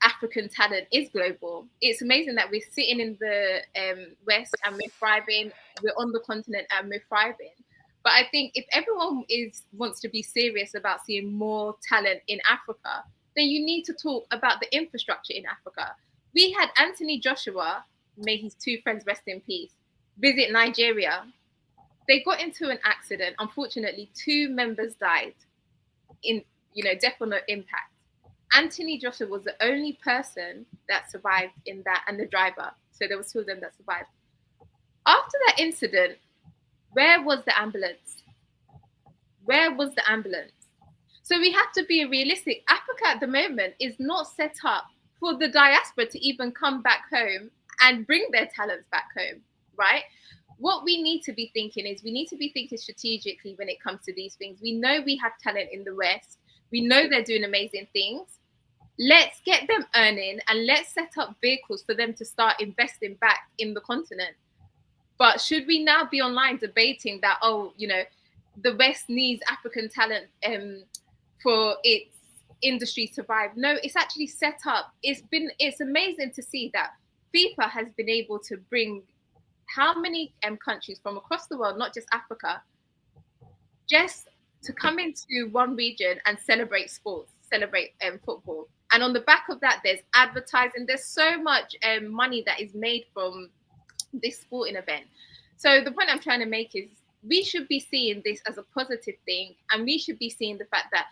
African talent is global. It's amazing that we're sitting in the West and we're thriving. We're on the continent and we're thriving. But I think if everyone wants to be serious about seeing more talent in Africa, then you need to talk about the infrastructure in Africa. We had Anthony Joshua, may his two friends rest in peace, visit Nigeria. They got into an accident. Unfortunately, 2 members died in, death or no impact. Anthony Joshua was the only person that survived in that, and the driver. So there was 2 of them that survived. After that incident, where was the ambulance? Where was the ambulance? So we have to be realistic. Africa at the moment is not set up for the diaspora to even come back home and bring their talents back home, right? What we need to be thinking is we need to be thinking strategically when it comes to these things. We know we have talent in the West. We know they're doing amazing things. Let's get them earning, and let's set up vehicles for them to start investing back in the continent. But should we now be online debating that, the West needs African talent for its industry to survive? No, it's actually set up. It's amazing to see that FIFA has been able to bring how many countries from across the world, not just Africa, just to come into one region and celebrate sports, celebrate football. And on the back of that, there's advertising. There's so much money that is made from this sporting event. So the point I'm trying to make is we should be seeing this as a positive thing, and we should be seeing the fact that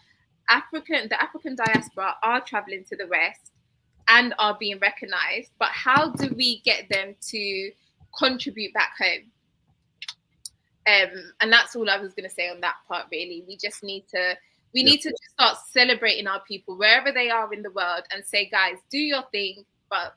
the African diaspora are traveling to the West and are being recognized, but how do we get them to contribute back home? And that's all I was going to say on that part, really. We just need to need to just start celebrating our people wherever they are in the world and say, guys, do your thing, but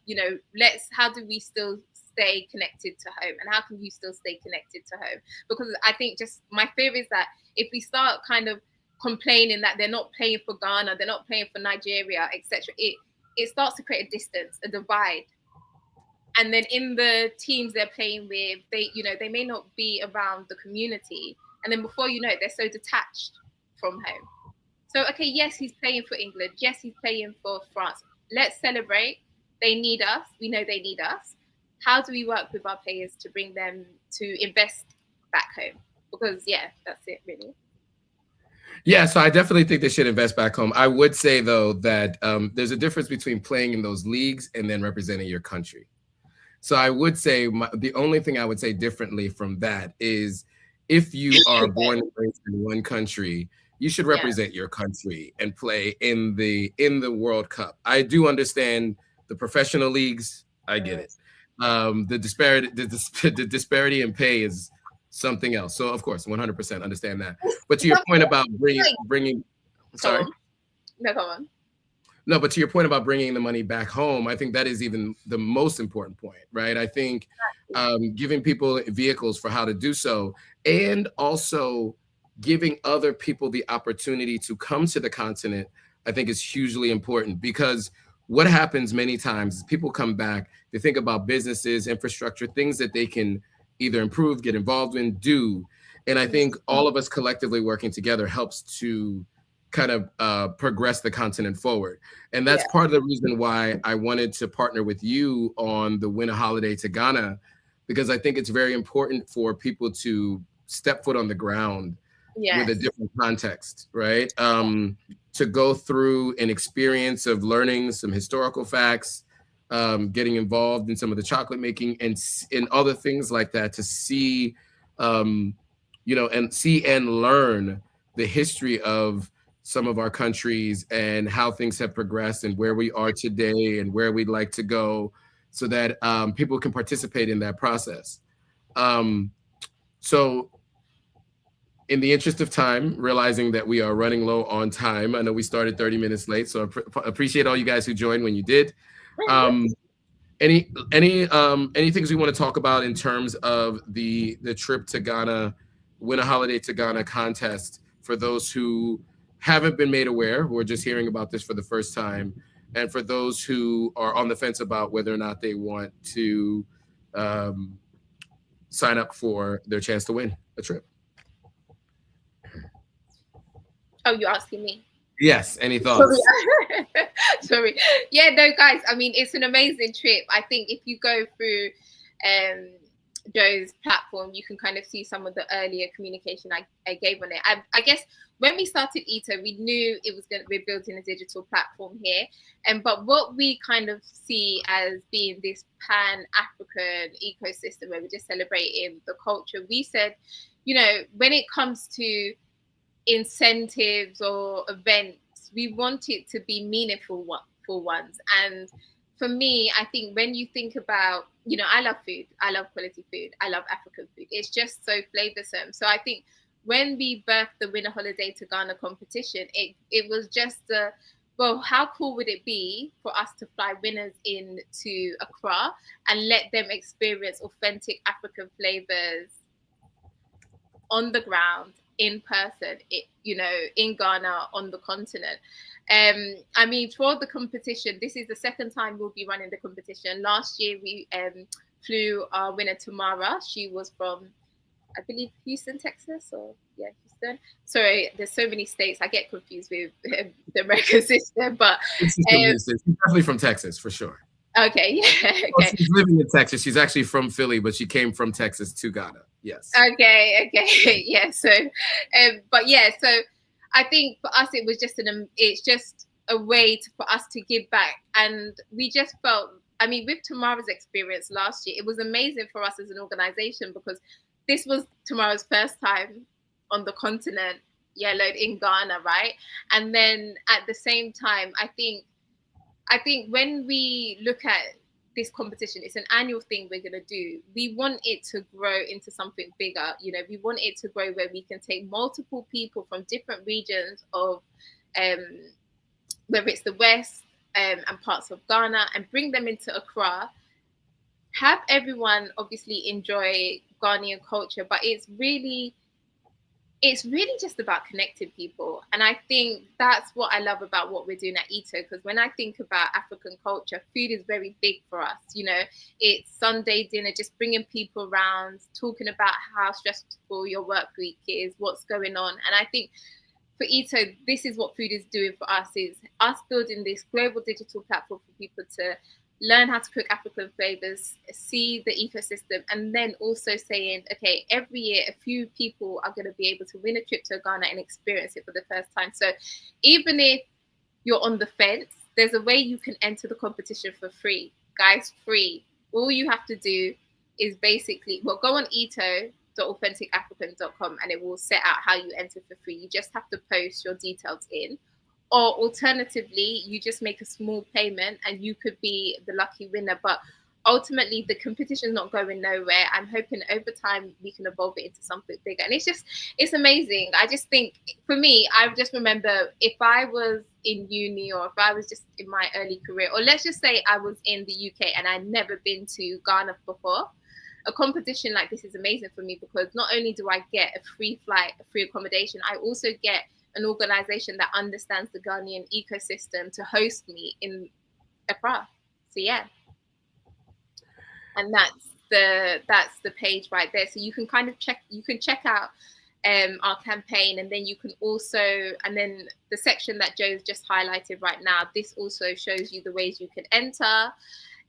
how do we still stay connected to home, and how can you still stay connected to home? Because I think just my fear is that if we start kind of complaining that they're not playing for Ghana, they're not playing for Nigeria, etc., it starts to create a distance, a divide. And then in the teams they're playing with, they may not be around the community, and then before you know it, they're so detached from home. So okay, yes, he's playing for England, yes, he's playing for France. Let's celebrate. They need us. We know they need us. How do we work with our players to bring them to invest back home? Because that's it, really. Yeah, so I definitely think they should invest back home. I would say, though, that there's a difference between playing in those leagues and then representing your country. So I would say the only thing I would say differently from that is if you are born and raised in one country, you should represent your country and play in the World Cup. I do understand the professional leagues. I get it. The disparity in pay is something else. So of course, 100% understand that. But to your point about bringing, sorry. No, go on. No, but to your point about bringing the money back home, I think that is even the most important point, right? I think giving people vehicles for how to do so, and also giving other people the opportunity to come to the continent, I think is hugely important, because what happens many times is people come back, they think about businesses, infrastructure, things that they can either improve, get involved in, do. And I think all of us collectively working together helps to kind of progress the continent forward. And that's part of the reason why I wanted to partner with you on the Win a Holiday to Ghana, because I think it's very important for people to step foot on the ground with a different context, right? To go through an experience of learning some historical facts, getting involved in some of the chocolate making and other things like that, to see, and see and learn the history of some of our countries and how things have progressed and where we are today and where we'd like to go, so that people can participate in that process. So in the interest of time, realizing that we are running low on time, I know we started 30 minutes late, so I appreciate all you guys who joined when you did. Any things we want to talk about in terms of the trip to Ghana, Win a Holiday to Ghana contest, for those who haven't been made aware, who are just hearing about this for the first time, and for those who are on the fence about whether or not they want to sign up for their chance to win a trip? Oh, you're asking me? Yes. Any thoughts? Sorry. Yeah, no, guys. I mean, it's an amazing trip. I think if you go through Joe's platform, you can kind of see some of the earlier communication I gave on it. I guess when we started Ito, we knew it was going to be building a digital platform here. But what we kind of see as being this Pan-African ecosystem where we're just celebrating the culture, we said, when it comes to incentives or events, we want it to be meaningful for ones. And for me, I think when you think about, I love food, I love quality food, I love African food. It's just so flavorsome. So I think when we birthed the Win a Holiday to Ghana competition, it was just well, how cool would it be for us to fly winners into Accra and let them experience authentic African flavors on the ground, in person, in Ghana, on the continent. I mean, for the competition, this is the second time we'll be running the competition. Last year, we flew our winner, Tamara. She was from, I believe, Houston, Texas, Houston. Sorry, there's so many states. I get confused with the American system, but she's definitely from Texas, for sure. Okay, yeah. Okay. Well, she's living in Texas. She's actually from Philly, but she came from Texas to Ghana. Yes. Okay. Yeah. So, but yeah. So, I think for us, it was just it's just a way for us to give back, and we just felt. I mean, with Tamara's experience last year, it was amazing for us as an organization, because this was Tamara's first time on the continent, yellowed in Ghana, right? And then at the same time, I think when we look at this competition, it's an annual thing we're going to do. We want it to grow into something bigger. We want it to grow where we can take multiple people from different regions of, whether it's the West and parts of Ghana, and bring them into Accra. Have everyone obviously enjoy Ghanaian culture, but it's really just about connecting people. And I think that's what I love about what we're doing at Ito, because when I think about African culture, food is very big for us. It's Sunday dinner, just bringing people around, talking about how stressful your work week is, what's going on. And I think for Ito, this is what food is doing for us, is us building this global digital platform for people to learn how to cook African flavors, see the ecosystem, and then also saying, okay, every year a few people are going to be able to win a trip to Ghana and experience it for the first time. So even if you're on the fence, there's a way you can enter the competition for free. Guys, free. All you have to do is basically, go on ito.authenticafrican.com and it will set out how you enter for free. You just have to post your details in. Or alternatively, you just make a small payment and you could be the lucky winner. But ultimately, the competition is not going nowhere. I'm hoping over time we can evolve it into something bigger. And it's amazing. I just think, for me, I just remember if I was in uni, or if I was just in my early career, or let's just say I was in the UK and I'd never been to Ghana before, a competition like this is amazing for me, because not only do I get a free flight, a free accommodation, I also get an organization that understands the Ghanaian ecosystem to host me in Accra. So yeah, and that's the page right there. So you can kind of check out our campaign, and then you can also, and then the section that Joe's just highlighted right now, this also shows you the ways you can enter.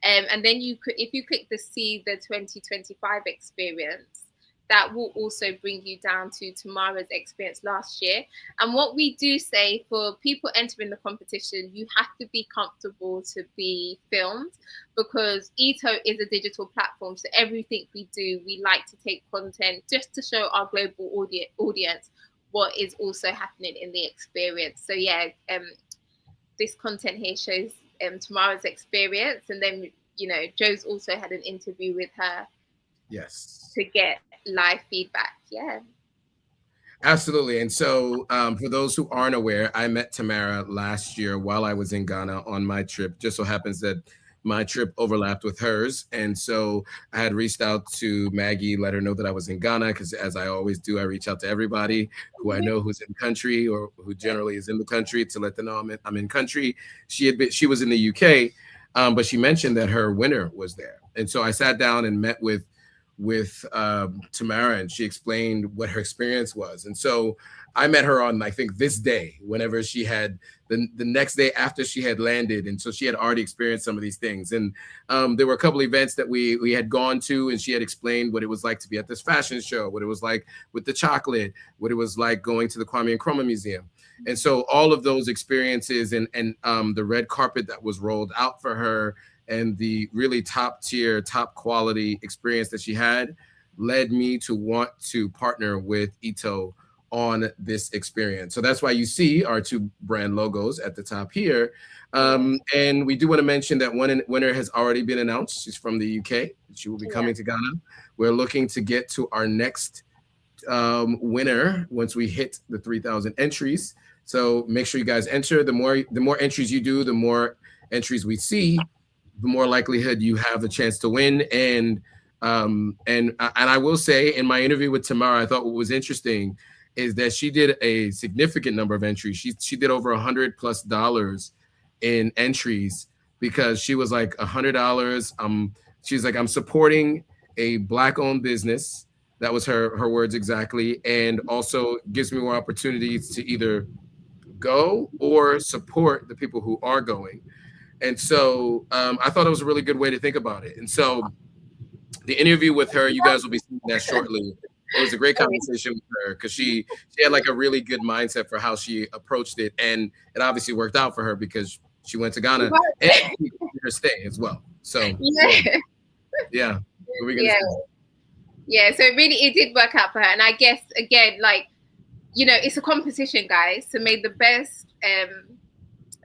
And then you could, if you click the See the 2025 experience, that will also bring you down to Tamara's experience last year. And what we do say for people entering the competition, you have to be comfortable to be filmed, because Ito is a digital platform. So everything we do, we like to take content just to show our global audience what is also happening in the experience. So yeah, this content here shows Tamara's experience. And then, you know, Joe's also had an interview with her. Yes. To get live feedback. Yeah. Absolutely. And so for those who aren't aware, I met Tamara last year while I was in Ghana on my trip. Just so happens that my trip overlapped with hers. And so I had reached out to Maggie, let her know that I was in Ghana, because as I always do, I reach out to everybody who I know who's in country or who generally is in the country to let them know I'm in country. She was in the UK, but she mentioned that her winner was there. And so I sat down and met with Tamara, and she explained what her experience was. And so I met her on, I think, this day, whenever she had the next day after she had landed. And so she had already experienced some of these things. And there were a couple events that we had gone to, and she had explained what it was like to be at this fashion show, what it was like with the chocolate, what it was like going to the Kwame Nkrumah Museum. And so all of those experiences and the red carpet that was rolled out for her, and the really top tier, top quality experience that she had led me to want to partner with Ito on this experience. So that's why you see our two brand logos at the top here. And we do want to mention that one winner has already been announced. She's from the UK. She will be coming to Ghana. We're looking to get to our next winner once we hit the 3,000 entries. So make sure you guys enter. The more entries you do, the more entries we see, the more likelihood you have the chance to win. And I will say, in my interview with Tamara, I thought what was interesting is that she did a significant number of entries. She did over $100+ in entries, because she was like $100. She's like, I'm supporting a Black-owned business. That was her words exactly, and also gives me more opportunities to either go or support the people who are going. And so I thought it was a really good way to think about it. And so the interview with her, you guys will be seeing that shortly. It was a great conversation with her, because she had like a really good mindset for how she approached it. And it obviously worked out for her, because she went to Ghana and she did her stay as well. So yeah. What were we gonna say? Yeah, so it did work out for her. And I guess, again, like, you know, it's a competition, guys. So may the best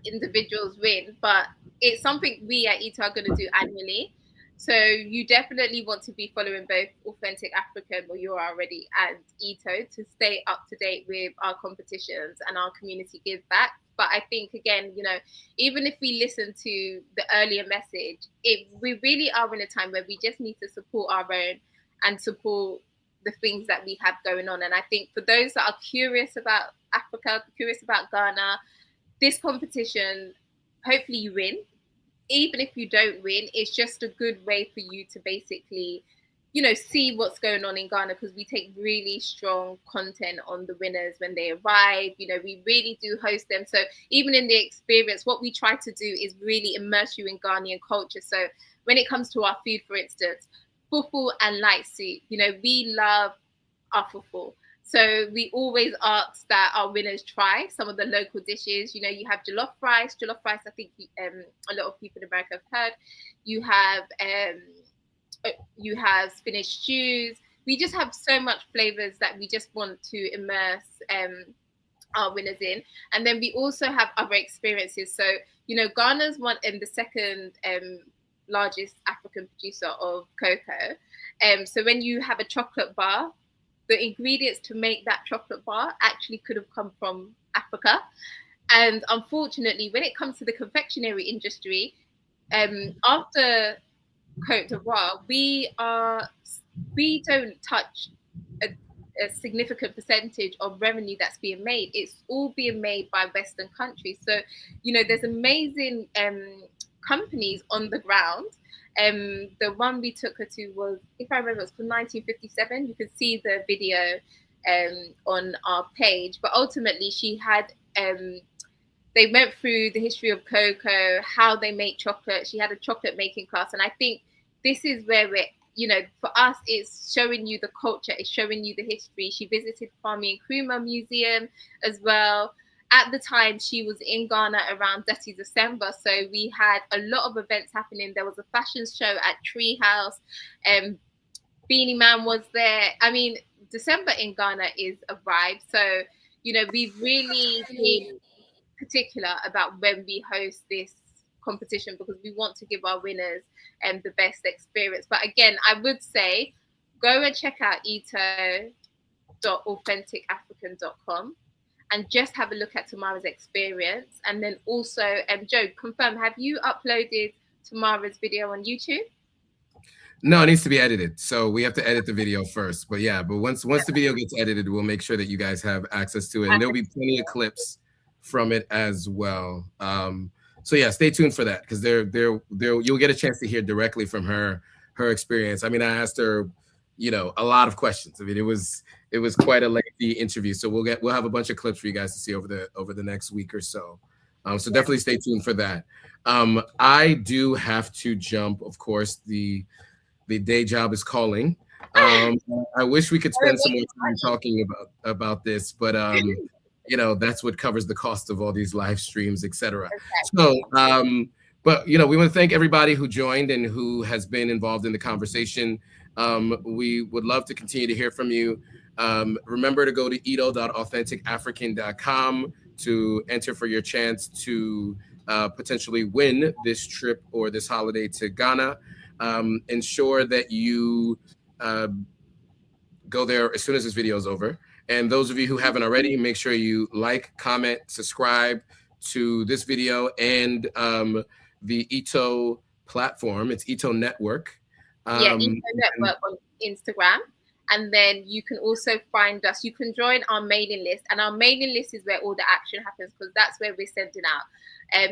individuals win, but it's something we at Ito are going to do annually. So you definitely want to be following both Authentic African, or you're already, and Ito, to stay up to date with our competitions and our community give back. But I think, again, you know, even if we listen to the earlier message, we really are in a time where we just need to support our own and support the things that we have going on. And I think for those that are curious about Africa, curious about Ghana, this competition, hopefully you win. Even if you don't win, it's just a good way for you to basically, you know, see what's going on in Ghana, because we take really strong content on the winners when they arrive. You know, we really do host them. So even in the experience, what we try to do is really immerse you in Ghanaian culture. So when it comes to our food, for instance, fufu and light soup, you know, we love our fufu. So we always ask that our winners try some of the local dishes. You know, you have jollof rice. Jollof rice, I think a lot of people in America have heard. You have spinach stews. We just have so much flavors that we just want to immerse our winners in. And then we also have other experiences. So, you know, Ghana's the second largest African producer of cocoa. So when you have a chocolate bar, the ingredients to make that chocolate bar actually could have come from Africa. And unfortunately, when it comes to the confectionery industry, after Côte d'Ivoire, we don't touch a significant percentage of revenue that's being made. It's all being made by Western countries. So, you know, there's amazing companies on the ground. The one we took her to was, if I remember, it was from 1957. You can see the video on our page. But ultimately, she had they went through the history of cocoa, how they make chocolate. She had a chocolate making class, and I think this is where we're, you know, for us, it's showing you the culture, it's showing you the history. She visited Kwame Nkrumah Museum as well. At the time, she was in Ghana around Dirty December, so we had a lot of events happening. There was a fashion show at Treehouse, Beanie Man was there. I mean, December in Ghana is a vibe. So, you know, we've really been particular about when we host this competition, because we want to give our winners the best experience. But again, I would say go and check out ito.authenticafrican.com and just have a look at Tamara's experience. And then also, Joe, confirm, have you uploaded Tamara's video on YouTube? No, it needs to be edited. So we have to edit the video first. But yeah, but once the video gets edited, we'll make sure that you guys have access to it. And there'll be plenty of clips from it as well. So yeah, stay tuned for that, because you'll get a chance to hear directly from her experience. I mean, I asked her, you know, a lot of questions. I mean, it was quite a lengthy interview. So we'll have a bunch of clips for you guys to see over the next week or so. So definitely stay tuned for that. I do have to jump. Of course, the day job is calling. I wish we could spend some more time talking about this, but you know, that's what covers the cost of all these live streams, etc. So, but you know, we want to thank everybody who joined and who has been involved in the conversation. We would love to continue to hear from you. Remember to go to ito.authenticafrican.com to enter for your chance to potentially win this trip or this holiday to Ghana. Ensure that you go there as soon as this video is over. And those of you who haven't already, make sure you like, comment, subscribe to this video and the Ito platform. It's Ito Network. Ito Network on Instagram. And then you can also find us. You can join our mailing list. And our mailing list is where all the action happens, because that's where we're sending out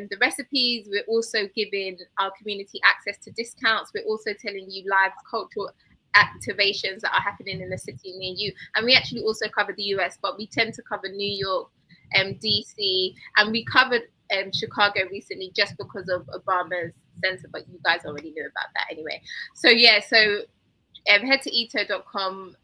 the recipes. We're also giving our community access to discounts. We're also telling you live cultural activations that are happening in the city near you. And we actually also cover the US, but we tend to cover New York, DC, and we covered Chicago recently just because of Obama's censor, but you guys already knew about that anyway. So yeah, so head to ito.com,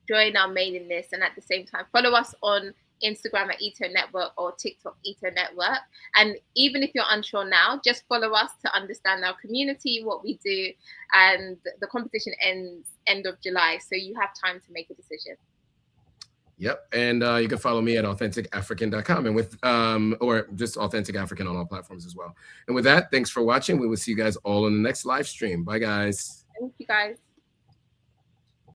join our mailing list, and at the same time follow us on Instagram at Ito Network or TikTok Ito Network. And even if you're unsure now, just follow us to understand our community, what we do, and the competition ends end of July, so you have time to make a decision. Yep, and you can follow me at authenticafrican.com and with or just Authentic African on all platforms as well. And with that, thanks for watching. We will see you guys all in the next live stream. Bye, guys. Thank you, guys.